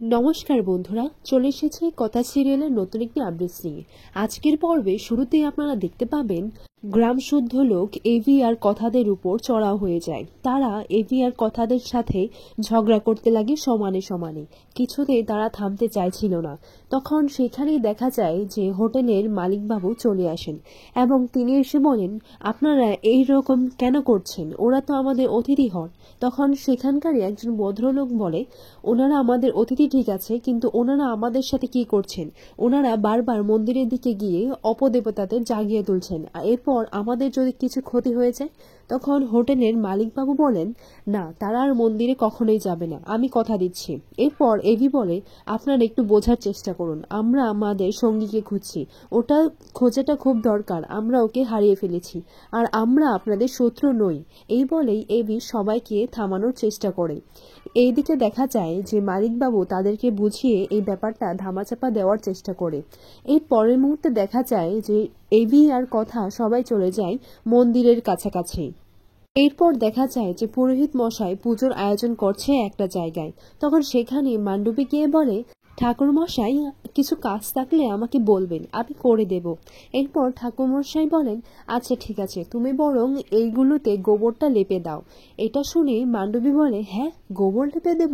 নমস্কার বন্ধুরা, চলে এসেছে কথা সিরিয়ালের নতুন একটি আপডেট নিয়ে। আজকের পর্বে শুরুতেই আপনারা দেখতে পাবেন গ্রাম শুদ্ধ লোক এভি আর কথাদের উপর চড়াও হয়ে যায়। তারা এভি আর কথাদের সাথে ঝগড়া করতে লাগে সমানে সমানে। কিছুতেই তারা থামতে চাইছিল না। তখন সেখানেই দেখা যায় যে হোটেলের মালিকবাবু চলে আসেন এবং তিনি এসে বলেন, আপনারা এই রকম কেন করছেন? ওরা তো আমাদের অতিথি হন। তখন সেখানকারই একজন ভদ্রলোক বলে, ওনারা আমাদের অতিথি ঠিক আছে, কিন্তু ওনারা আমাদের সাথে কি করছেন? ওনারা বারবার মন্দিরের দিকে গিয়ে অপদেবতাদের জাগিয়ে তুলছেন। এরপর আমাদের যদি কিছু ক্ষতি হয়ে যায়? তখন হোটেলের মালিকবাবু বলেন, না, তারা আর মন্দিরে কখনোই যাবে না, আমি কথা দিচ্ছি। এরপর এভি বলে, আপনারা একটু বোঝার চেষ্টা করুন, আমরা আমাদের সঙ্গীকে খুঁজছি, ওটা খোঁজাটা খুব দরকার, আমরা ওকে হারিয়ে ফেলেছি, আর আমরা আপনাদের শত্রু নই। এই বলেই এভি সবাইকে থামানোর চেষ্টা করে। এইদিকে দেখা যায় যে মালিকবাবু তাদেরকে বুঝিয়ে এই ব্যাপারটা ধামাচাপা দেওয়ার চেষ্টা করে। এর পরের মুহূর্তে দেখা যায় যে এভি আর কথা সবাই চলে যায় মন্দিরের কাছাকাছি। এরপর দেখা যায় যে পুরোহিত মশাই পুজোর আয়োজন করছে একটা জায়গায়। তখন সেখানে মান্ডবী গিয়ে বলে, ঠাকুর মশাই, কিছু কাজ থাকলে আমাকে বলবেন, আমি করে দেব। এরপর ঠাকুর মশাই বলেন, আচ্ছা ঠিক আছে, তুমি বরং এইগুলোতে গোবরটা লেপে দাও। এটা শুনে মান্ডবী বলে, হ্যাঁ, গোবর লেপে দেব?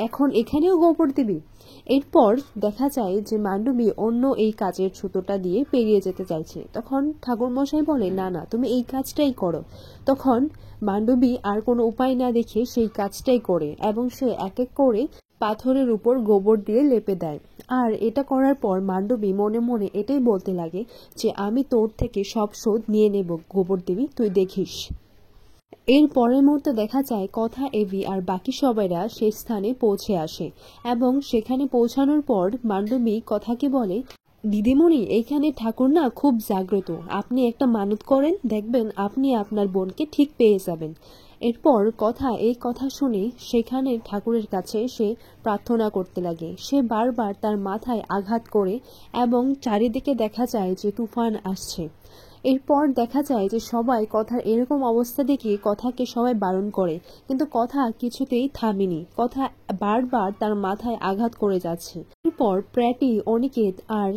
এখন এখানেও গোবর দিবি? এরপর দেখা যায় যে মান্ডবী অন্য এই কাজের ছুতোটা দিয়ে পেরিয়ে যেতে চাইছে। তখন ঠাকুর মশাই বলে, না না, তুমি এই কাজটাই করো। তখন মান্ডবী আর কোনো উপায় না দেখে সেই কাজটাই করে এবং সে এক এক করে পাথরের উপর গোবর দিয়ে লেপে দেয়। আর এটা করার পর মান্ডবী মনে মনে এটাই বলতে লাগে যে আমি তোর থেকে সব শোধ নিয়ে নেব গোবর দেবী, তুই দেখিস। এর পরের মুহূর্তে দেখা যায় কথা, এভি আর বাকি সবাইরা সেই স্থানে পৌঁছে আসে এবং সেখানে পৌঁছানোর পর মান্ডবী কথাকে বলে, দিদিমণি, এইখানে ঠাকুর না খুব জাগ্রত, আপনি একটা মানত করেন, দেখবেন আপনি আপনার বোনকে ঠিক পেয়ে যাবেন। এরপর কথা এই কথা শুনে সেখানে ঠাকুরের কাছে সে প্রার্থনা করতে লাগে। সে বারবার তার মাথায় আঘাত করে এবং চারিদিকে দেখা যায় যে তুফান আসছে। এরপর দেখা যায় যে সবাই কথার এরকম অবস্থা দেখে কথাকে সবাই বারণ করে, কিন্তু কথা কিছুতেই থামেনি। কথা বারবার তার মাথায় আঘাত করে যাচ্ছে। এরপর প্র্যাটি, অনিকেত আর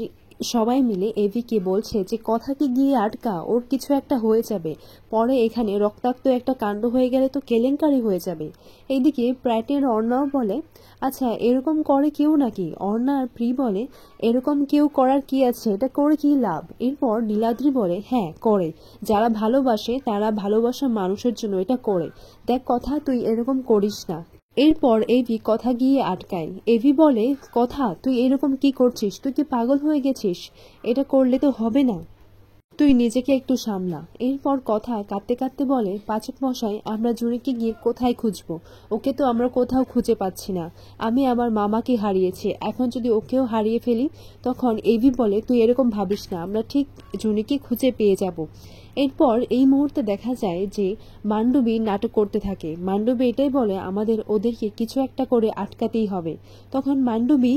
সবাই মিলে এভিকে বলছে যে কথাকে গিয়ে আটকা, ওর কিছু একটা হয়ে যাবে, পরে এখানে রক্তাক্ত একটা কাণ্ড হয়ে গেলে তো কেলেঙ্কারি হয়ে যাবে। এইদিকে প্র্যাটের অর্ণাও বলে, আচ্ছা এরকম করে কেউ নাকি? অর্ণা আর প্রি বলে, এরকম কেউ করার কি আছে, এটা করে কি লাভ? এরপর নীলাদ্রি বলে, হ্যাঁ করে, যারা ভালোবাসে তারা ভালোবাসা মানুষের জন্য এটা করে। দেখ কথা, তুই এরকম করিস না। এরপর এভি কথা গিয়ে আটকায়। এভি বলে, কথা তুই এরকম কি করছিস? তুই কি পাগল হয়ে গেছিস? এটা করলে তো হবে না, তুই নিজেকে একটু সামলা। এরপর কথা কাঁদতে কাঁদতে বলে, পাচক মশাই, আমরা জুনিকে গিয়ে কোথায় খুঁজবো? ওকে তো আমরা কোথাও খুঁজে পাচ্ছি না। আমি আমার মামাকে হারিয়েছি, এখন যদি ওকেও হারিয়ে ফেলি? তখন এভি বলে, তুই এরকম ভাবিস না, আমরা ঠিক জুনিকে খুঁজে পেয়ে যাব। এরপর এই মুহূর্তে দেখা যায় যে মান্ডবী নাটক করতে থাকে। মান্ডবী এটাই বলে, আমাদের ওদেরকে কিছু একটা করে আটকাতেই হবে। তখন মান্ডবী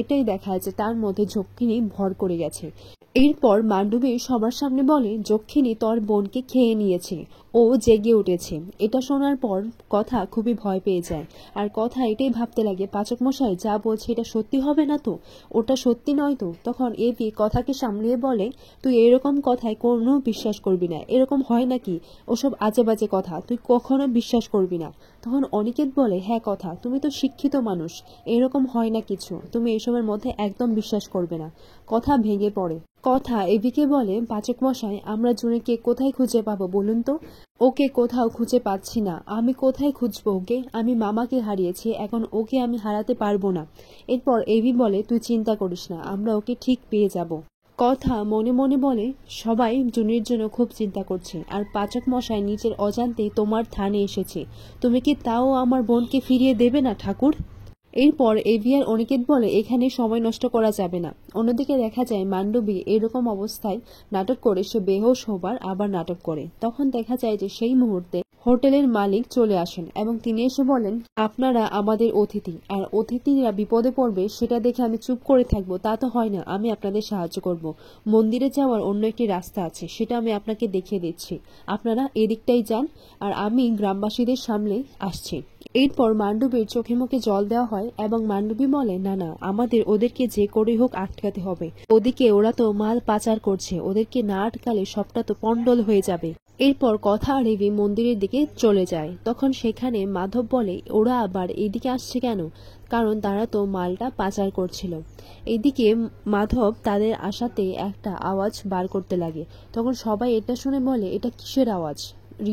এটাই দেখায় যে তার মধ্যে যক্ষিণী ভর করে গেছে। এরপর মান্ডবী সবার সামনে বলে, যক্ষিণী তোর বোনকে খেয়ে নিয়েছে, ও জেগে উঠেছে। এটা শোনার পর কথা খুবই ভয় পেয়ে যায়। আর কথা এটাই ভাবতে লাগে, পাচক মশাই যা বলছে এটা সত্যি হবে না তো? ওটা সত্যি নয় তো? তখন এভি কথাকে সামলিয়ে বলে, তুই এরকম কথায় কোনো বিশ্বাস করবি না, এরকম হয় নাকি? ওসব আজে বাজে কথা তুই কখনো বিশ্বাস করবি না। তখন অনিকেত বলে, হ্যাঁ কথা, তুমি তো শিক্ষিত মানুষ, এরকম হয় না কিছু, তুমি এসবের মধ্যে একদম বিশ্বাস করবে না। কথা ভেঙে পড়ে। কথা এভিকে বলে, পাচক মশাই, আমরা জুনিকে কোথায় খুঁজে পাবো বলুন তো? ওকে কোথাও খুঁজে পাচ্ছি না, আমি কোথায় খুঁজবো ওকে? আমি মামাকে হারিয়েছি, এখন ওকে আমি হারাতে পারবো না। এরপর এভি বলে, তুই চিন্তা করিস না, আমরা ওকে ঠিক পেয়ে যাব। কথা মনে মনে বলে, সবাই জুনির জন্য খুব চিন্তা করছে, আর পাচক মশাই নিজের অজান্তেই তোমার থানে এসেছে, তুমি কি তাও আমার বোনকে ফিরিয়ে দেবে না ঠাকুর? এরপর এভিয়ার অনিকেত বলে, এখানে সময় নষ্ট করা যাবে না। অন্যদিকে দেখা যায় মান্ডবী এরকম অবস্থায় নাটক করে সে বেহোশ হবার আবার নাটক করে। তখন দেখা যায় যে সেই মুহূর্তে হোটেলের মালিক চলে আসেন এবং তিনি এসে বলেন, আপনারা আমাদের অতিথি, আর অতিথিরা বিপদে পড়বে সেটা দেখে আমি চুপ করে থাকবো তা তো হয় না। আমি আপনাদের সাহায্য করব। মন্দিরে যাওয়ার অন্য একটি রাস্তা আছে, সেটা আমি আপনাকে দেখিয়ে দিচ্ছি। আপনারা এদিকটাই যান, আর আমি গ্রামবাসীদের সামনে আসছি। এরপর মান্ডবীর চোখে মুখে জল দেওয়া হয় এবং মান্ডবী বলে, না না, আমাদের ওদেরকে যে করে হোক আটকাতে হবে। ওদিকে ওরা তো মাল পাচার করছে, ওদেরকে না আটকালে সবটা তো পণ্ডল হয়ে যাবে। এরপর কথা রেবি মন্দিরের দিকে চলে যায়। তখন সেখানে মাধব বলে, ওরা আবার এইদিকে আসছে কেন? কারণ তারা তো মালটা পাচার করছিল। এদিকে মাধব তাদের আসাতে একটা আওয়াজ বার করতে লাগে। তখন সবাই এটা শুনে বলে, এটা কিসের আওয়াজ?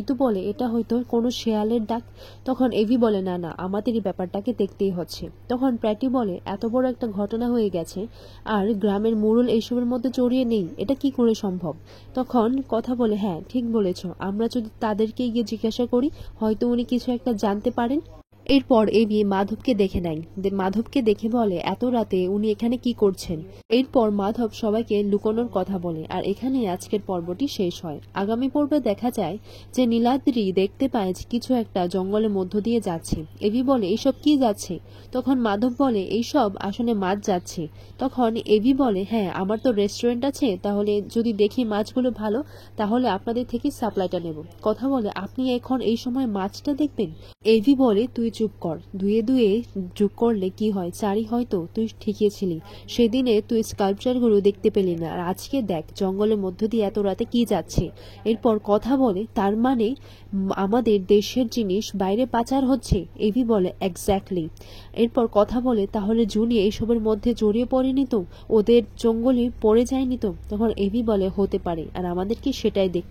ঋতু বলে, এটা হয়তো কোনো শেয়ালের ডাক। তখন এভি বলে, না না, আমাদের এই ব্যাপারটাকে দেখতেই হচ্ছে। তখন প্র্যাটি বলে, এত বড় একটা ঘটনা হয়ে গেছে আর গ্রামের মোড়ল এইসবের মধ্যে জড়িয়ে নেই, এটা কি করে সম্ভব? তখন কথা বলে, হ্যাঁ ঠিক বলেছ, আমরা যদি তাদেরকে গিয়ে জিজ্ঞাসা করি হয়তো উনি কিছু একটা জানতে পারেন। এরপর এভি মাধবকে দেখে নেয়। মাধবকে দেখে বলে, এত রাতে উনি এখানে কি করছেন? এরপর মাধব সবাইকে লুকোনোর কথা বলে, আর এখানে আজকের পর্বটি শেষ হয়। আগামী পর্বে দেখা যায় যে নীলাদ্রি দেখতে পায় যে কিছু একটা জঙ্গলের মধ্য দিয়ে যাচ্ছে। এভি বলে, এইসব কি যাচ্ছে? তখন মাধব বলে, এইসব আসলে মাছ যাচ্ছে। তখন এভি বলে, হ্যাঁ আমার তো রেস্টুরেন্ট আছে, তাহলে যদি দেখি মাছগুলো ভালো তাহলে আপনাদের থেকে সাপ্লাইটা নেব। কথা বলে, আপনি এখন এই সময় মাছটা দেখবেন? এভি বলে, তুই চুপ কর, দুয়ে দুয়ে যোগ করলে কি হয়, চারই হয়তো। তুই ঠিকই ছিলি, সেদিনে তুই স্কাল্পচারগুলো দেখতে পেলি না, আর আজকে দেখ জঙ্গলের মধ্য দিয়ে এত রাতে কি যাচ্ছে। এরপর কথা বলে, তার মানে আমাদের দেশের জিনিস বাইরে পাচার হচ্ছে? এভি বলে, এক্স্যাক্টলি। এরপর কথা বলে, তাহলে জুনি এইসবের মধ্যে জড়িয়ে পড়েনি তো, ওদের জঙ্গলে পড়ে যায়নি তো? তখন এভি বলে, হতে পারে, আর আমাদেরকে সেটাই দেখ